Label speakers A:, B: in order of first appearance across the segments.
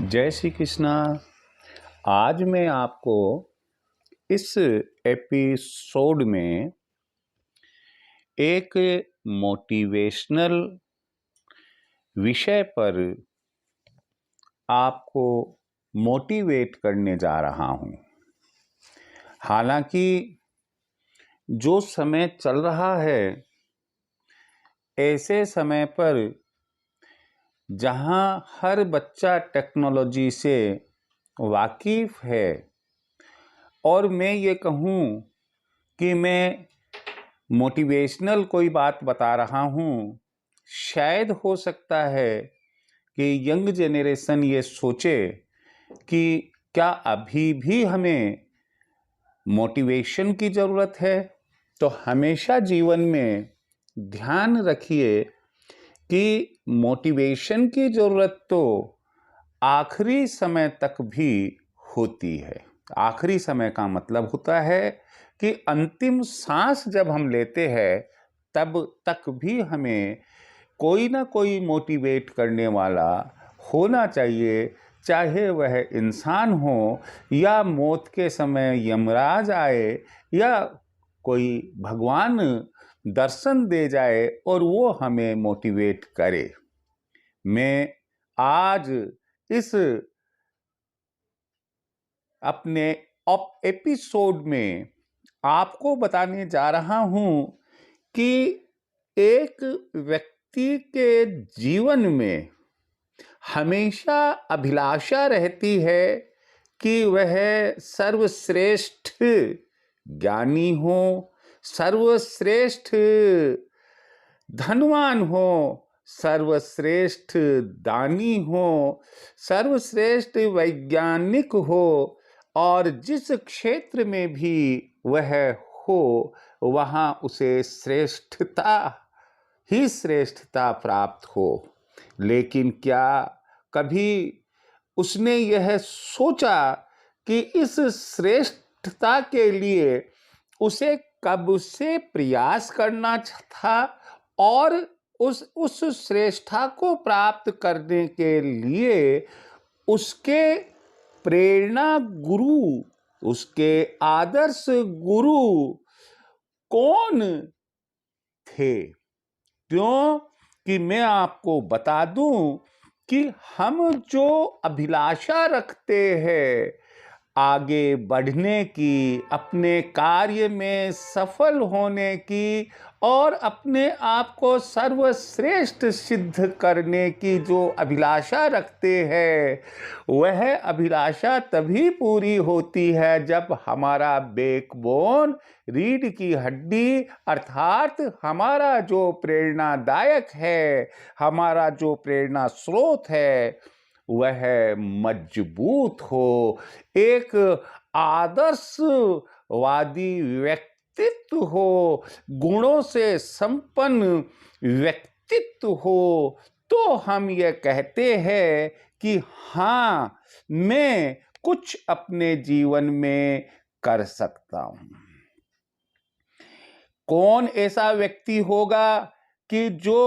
A: जय श्री कृष्णा। आज मैं आपको इस एपिसोड में एक मोटिवेशनल विषय पर आपको मोटिवेट करने जा रहा हूँ। हालांकि जो समय चल रहा है, ऐसे समय पर जहाँ हर बच्चा टेक्नोलॉजी से वाकिफ है और मैं ये कहूँ कि मैं मोटिवेशनल कोई बात बता रहा हूँ, शायद हो सकता है कि यंग जेनरेशन ये सोचे कि क्या अभी भी हमें मोटिवेशन की ज़रूरत है। तो हमेशा जीवन में ध्यान रखिए कि मोटिवेशन की ज़रूरत तो आखिरी समय तक भी होती है। आखिरी समय का मतलब होता है कि अंतिम सांस जब हम लेते हैं तब तक भी हमें कोई ना कोई मोटिवेट करने वाला होना चाहिए, चाहे वह इंसान हो या मौत के समय यमराज आए या कोई भगवान दर्शन दे जाए और वो हमें मोटिवेट करे। मैं आज इस अपने एपिसोड में आपको बताने जा रहा हूं कि एक व्यक्ति के जीवन में हमेशा अभिलाषा रहती है कि वह सर्वश्रेष्ठ ज्ञानी हो, सर्वश्रेष्ठ धनवान हो, सर्वश्रेष्ठ दानी हो, सर्वश्रेष्ठ वैज्ञानिक हो और जिस क्षेत्र में भी वह हो वहाँ उसे श्रेष्ठता ही श्रेष्ठता प्राप्त हो। लेकिन क्या कभी उसने यह सोचा कि इस श्रेष्ठता के लिए उसे कब से प्रयास करना था और उस श्रेष्ठता को प्राप्त करने के लिए उसके प्रेरणा गुरु, उसके आदर्श गुरु कौन थे? क्यों कि मैं आपको बता दूं कि हम जो अभिलाषा रखते हैं आगे बढ़ने की, अपने कार्य में सफल होने की और अपने आप को सर्वश्रेष्ठ सिद्ध करने की जो अभिलाषा रखते हैं, वह अभिलाषा तभी पूरी होती है जब हमारा बैकबोन, रीढ़ की हड्डी अर्थात हमारा जो प्रेरणादायक है, हमारा जो प्रेरणा स्रोत है, वह मजबूत हो, एक आदर्शवादी व्यक्तित्व हो, गुणों से संपन्न व्यक्तित्व हो, तो हम ये कहते हैं कि हाँ, मैं कुछ अपने जीवन में कर सकता हूँ। कौन ऐसा व्यक्ति होगा कि जो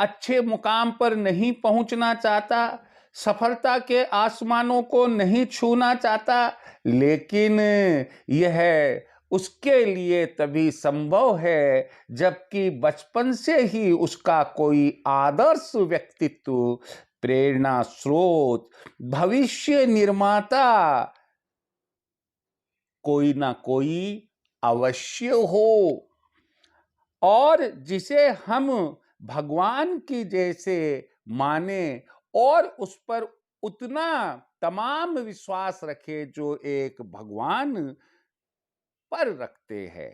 A: अच्छे मुकाम पर नहीं पहुंचना चाहता, सफलता के आसमानों को नहीं छूना चाहता, लेकिन यह उसके लिए तभी संभव है जबकि बचपन से ही उसका कोई आदर्श व्यक्तित्व, प्रेरणा स्रोत, भविष्य निर्माता कोई ना कोई अवश्य हो और जिसे हम भगवान की जैसे माने और उस पर उतना तमाम विश्वास रखे जो एक भगवान पर रखते हैं।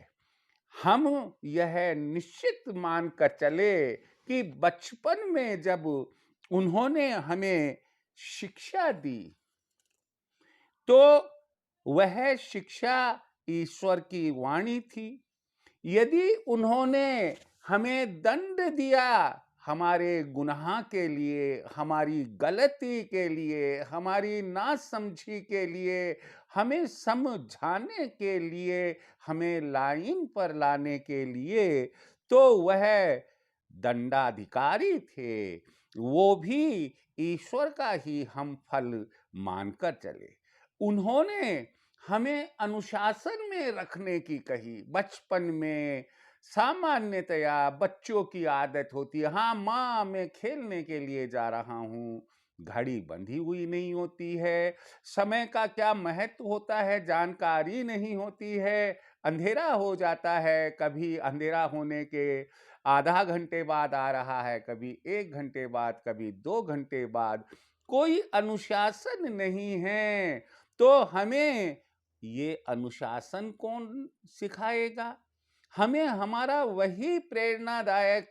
A: हम यह निश्चित मानकर चले कि बचपन में जब उन्होंने हमें शिक्षा दी तो वह शिक्षा ईश्वर की वाणी थी। यदि उन्होंने हमें दंड दिया हमारे गुनाह के लिए, हमारी गलती के लिए, हमारी नासमझी के लिए, हमें समझाने के लिए, हमें लाइन पर लाने के लिए, तो वह दंडाधिकारी थे। वो भी ईश्वर का ही हम फल मानकर चले। उन्होंने हमें अनुशासन में रखने की कही। बचपन में सामान्यतया बच्चों की आदत होती है, हाँ माँ मैं खेलने के लिए जा रहा हूँ, घड़ी बंधी हुई नहीं होती है, समय का क्या महत्व होता है जानकारी नहीं होती है, अंधेरा हो जाता है, कभी अंधेरा होने के आधा घंटे बाद आ रहा है, कभी 1 घंटे बाद, कभी 2 घंटे बाद, कोई अनुशासन नहीं है। तो हमें ये अनुशासन कौन सिखाएगा? हमें हमारा वही प्रेरणादायक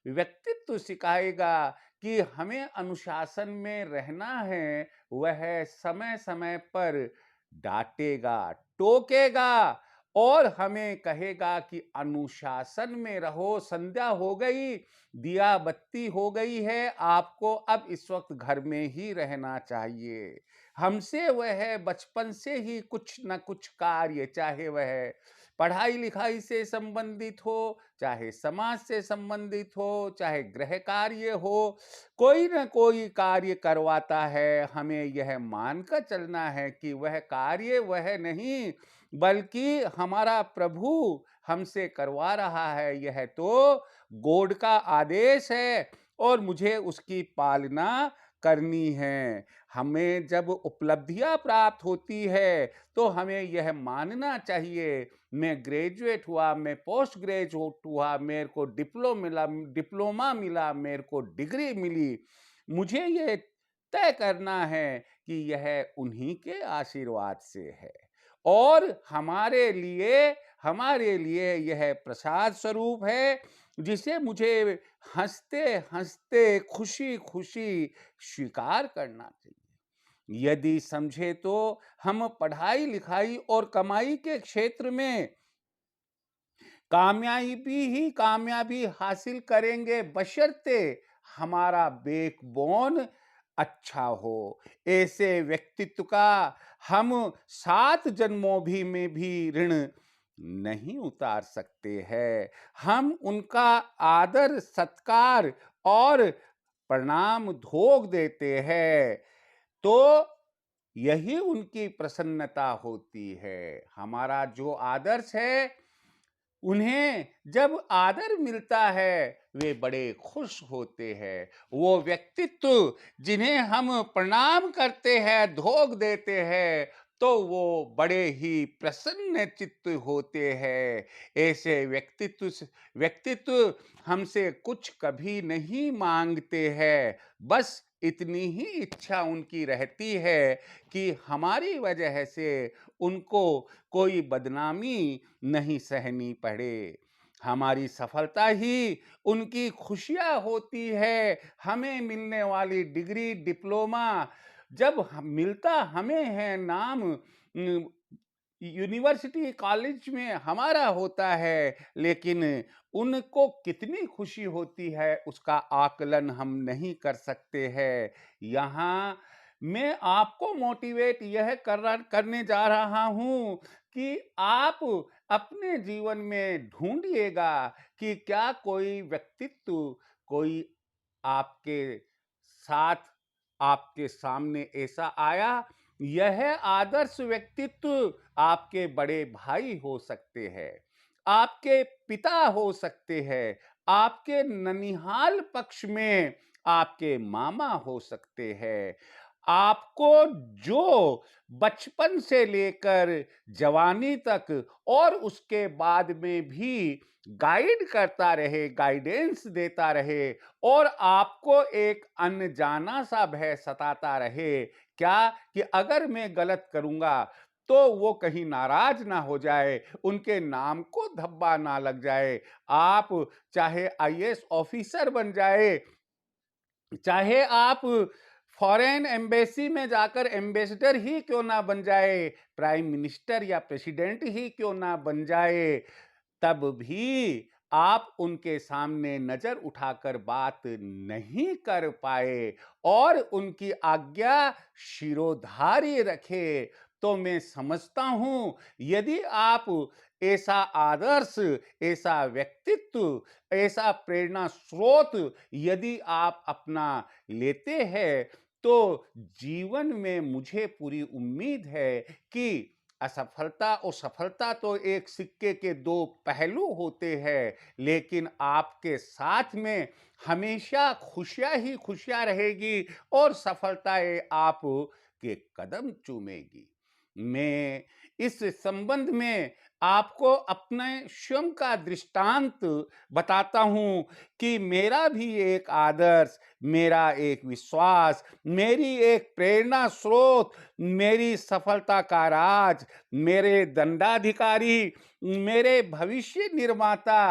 A: व्यक्तित्व सिखाएगा कि हमें अनुशासन में रहना है। वह समय समय पर डांटेगा, टोकेगा और हमें कहेगा कि अनुशासन में रहो, संध्या हो गई, दिया बत्ती हो गई है, आपको अब इस वक्त घर में ही रहना चाहिए। हमसे वह बचपन से ही कुछ न कुछ कार्य, चाहे वह पढ़ाई लिखाई से संबंधित हो, चाहे समाज से संबंधित हो, चाहे गृह कार्य हो, कोई न कोई कार्य करवाता है। हमें यह मानकर चलना है कि वह कार्य वह नहीं बल्कि हमारा प्रभु हमसे करवा रहा है। यह तो गॉड का आदेश है और मुझे उसकी पालना करनी है। हमें जब उपलब्धियां प्राप्त होती है तो हमें यह मानना चाहिए, मैं ग्रेजुएट हुआ, मैं पोस्ट ग्रेजुएट हुआ, मेरे को डिप्लोमा मिला, मेरे को डिग्री मिली, मुझे ये तय करना है कि यह उन्हीं के आशीर्वाद से है और हमारे लिए यह प्रसाद स्वरूप है, जिसे मुझे हंसते हंसते खुशी खुशी स्वीकार करना चाहिए। यदि समझे तो हम पढ़ाई लिखाई और कमाई के क्षेत्र में कामयाबी हासिल करेंगे, बशर्ते हमारा बैकबोन अच्छा हो। ऐसे व्यक्तित्व का हम 7 जन्मों में भी ऋण नहीं उतार सकते हैं। हम उनका आदर सत्कार और प्रणाम धोख देते हैं तो यही उनकी प्रसन्नता होती है। हमारा जो आदर्श है, उन्हें जब आदर मिलता है वे बड़े खुश होते हैं। वो व्यक्तित्व जिन्हें हम प्रणाम करते हैं, धोख देते हैं, तो वो बड़े ही प्रसन्न चित्त होते हैं। ऐसे व्यक्तित्व हमसे कुछ कभी नहीं मांगते हैं, बस इतनी ही इच्छा उनकी रहती है कि हमारी वजह से उनको कोई बदनामी नहीं सहनी पड़े। हमारी सफलता ही उनकी खुशियां होती है। हमें मिलने वाली डिग्री, डिप्लोमा जब मिलता हमें है, नाम यूनिवर्सिटी कॉलेज में हमारा होता है, लेकिन उनको कितनी खुशी होती है उसका आकलन हम नहीं कर सकते हैं। यहाँ मैं आपको मोटिवेट यह करने जा रहा हूँ कि आप अपने जीवन में ढूंढिएगा कि क्या कोई व्यक्तित्व, कोई आपके साथ, आपके सामने ऐसा आया। यह आदर्श व्यक्तित्व आपके बड़े भाई हो सकते हैं, आपके पिता हो सकते हैं, आपके ननिहाल पक्ष में आपके मामा हो सकते हैं। आपको जो बचपन से लेकर जवानी तक और उसके बाद में भी गाइड करता रहे, गाइडेंस देता रहे और आपको एक अनजाना सा भय सताता रहे, क्या कि अगर मैं गलत करूंगा तो वो कहीं नाराज ना हो जाए, उनके नाम को धब्बा ना लग जाए। आप चाहे आईएएस ऑफिसर बन जाए, चाहे आप फॉरेन एम्बेसी में जाकर एम्बेसडर ही क्यों ना बन जाए, प्राइम मिनिस्टर या प्रेसिडेंट ही क्यों ना बन जाए, तब भी आप उनके सामने नजर उठाकर बात नहीं कर पाए और उनकी आज्ञा शिरोधार्य रखे, तो मैं समझता हूं यदि आप ऐसा आदर्श, ऐसा व्यक्तित्व, ऐसा प्रेरणा स्रोत यदि आप अपना लेते हैं तो जीवन में मुझे पूरी उम्मीद है कि असफलता और सफलता तो एक सिक्के के दो पहलू होते हैं, लेकिन आपके साथ में हमेशा खुशियां ही खुशियां रहेगी और सफलताएं आप के कदम चूमेगी। मैं इस संबंध में आपको अपने स्वयं का दृष्टांत बताता हूं कि मेरा भी एक आदर्श, मेरा एक विश्वास, मेरी एक प्रेरणा स्रोत, मेरी सफलता का राज, मेरे दंडाधिकारी, मेरे भविष्य निर्माता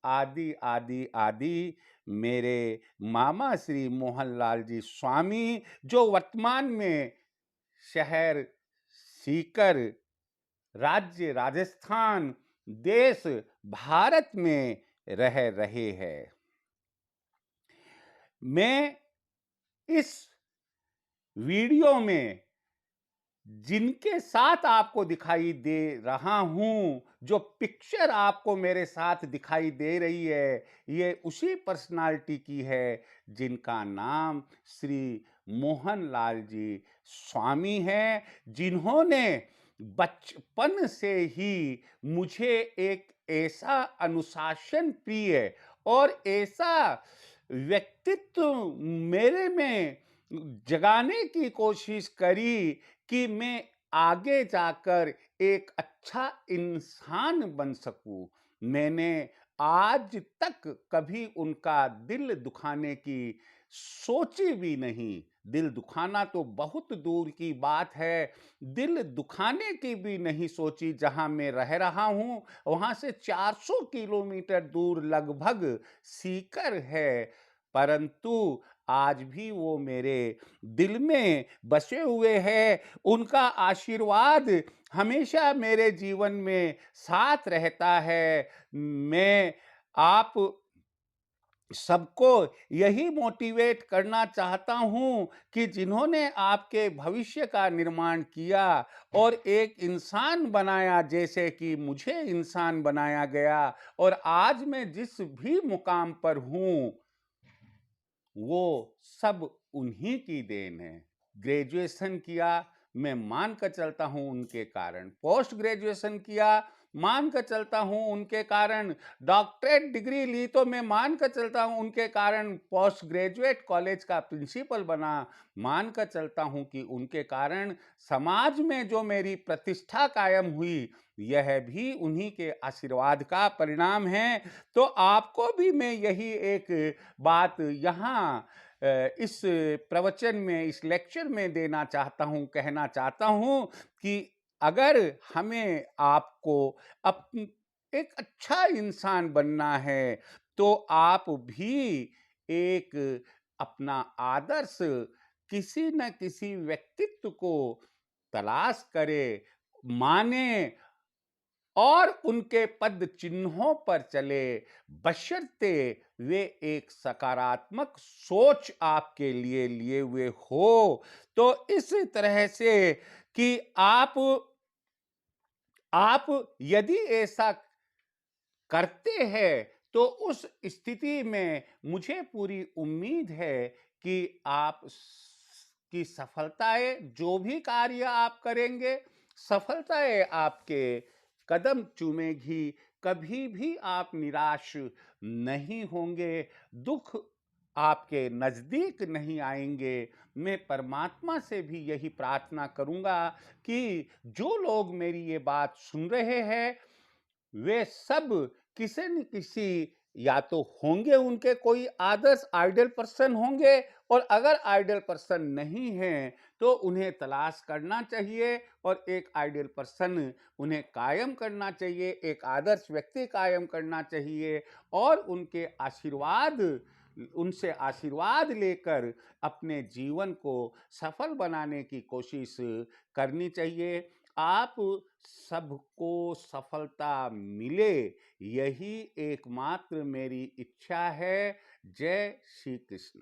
A: आदि आदि आदि मेरे मामा श्री मोहनलाल जी स्वामी, जो वर्तमान में शहर सीकर, राज्य राजस्थान, देश भारत में रह रहे हैं। मैं इस वीडियो में जिनके साथ आपको दिखाई दे रहा हूं, जो पिक्चर आपको मेरे साथ दिखाई दे रही है, ये उसी पर्सनालिटी की है जिनका नाम श्री मोहनलाल जी स्वामी है, जिन्होंने बचपन से ही मुझे एक ऐसा अनुशासन प्रिय और ऐसा व्यक्तित्व मेरे में जगाने की कोशिश करी कि मैं आगे जाकर एक अच्छा इंसान बन सकूं। मैंने आज तक कभी उनका दिल दुखाने की सोची भी नहीं। दिल दुखाना तो बहुत दूर की बात है, दिल दुखाने की भी नहीं सोची। जहां मैं रह रहा हूं वहां से 400 किलोमीटर दूर लगभग सीकर है, परंतु आज भी वो मेरे दिल में बसे हुए हैं। उनका आशीर्वाद हमेशा मेरे जीवन में साथ रहता है। मैं आप सबको यही मोटिवेट करना चाहता हूं कि जिन्होंने आपके भविष्य का निर्माण किया और एक इंसान बनाया, जैसे कि मुझे इंसान बनाया गया, और आज मैं जिस भी मुकाम पर हूं वो सब उन्हीं की देन है। ग्रेजुएशन किया, मैं मान कर चलता हूं उनके कारण। पोस्ट ग्रेजुएशन किया, मान कर चलता हूं उनके कारण। डॉक्टरेट डिग्री ली तो मैं मान कर चलता हूं उनके कारण। पोस्ट ग्रेजुएट कॉलेज का प्रिंसिपल बना, मान कर चलता हूं कि उनके कारण। समाज में जो मेरी प्रतिष्ठा कायम हुई, यह भी उन्हीं के आशीर्वाद का परिणाम है। तो आपको भी मैं यही एक बात यहाँ इस प्रवचन में, इस लेक्चर में देना चाहता हूं, कहना चाहता हूं कि अगर हमें आपको एक अच्छा इंसान बनना है तो आप भी एक अपना आदर्श किसी न किसी व्यक्तित्व को तलाश करें, माने और उनके पद चिन्हों पर चले, बशर्ते वे एक सकारात्मक सोच आपके लिए लिए हुए हो। तो इस तरह से कि आप यदि ऐसा करते हैं तो उस स्थिति में मुझे पूरी उम्मीद है कि आप की सफलताएं, जो भी कार्य आप करेंगे, सफलताएं आपके कदम चूमेगी। कभी भी आप निराश नहीं होंगे, दुख आपके नजदीक नहीं आएंगे। मैं परमात्मा से भी यही प्रार्थना करूंगा कि जो लोग मेरी ये बात सुन रहे हैं वे सब किसी न किसी, या तो होंगे उनके कोई आदर्श आइडियल पर्सन होंगे, और अगर आइडियल पर्सन नहीं है तो उन्हें तलाश करना चाहिए और एक आइडियल पर्सन उन्हें कायम करना चाहिए, एक आदर्श व्यक्ति कायम करना चाहिए, और उनसे आशीर्वाद लेकर अपने जीवन को सफल बनाने की कोशिश करनी चाहिए। आप सबको सफलता मिले, यही एकमात्र मेरी इच्छा है। जय श्री कृष्ण।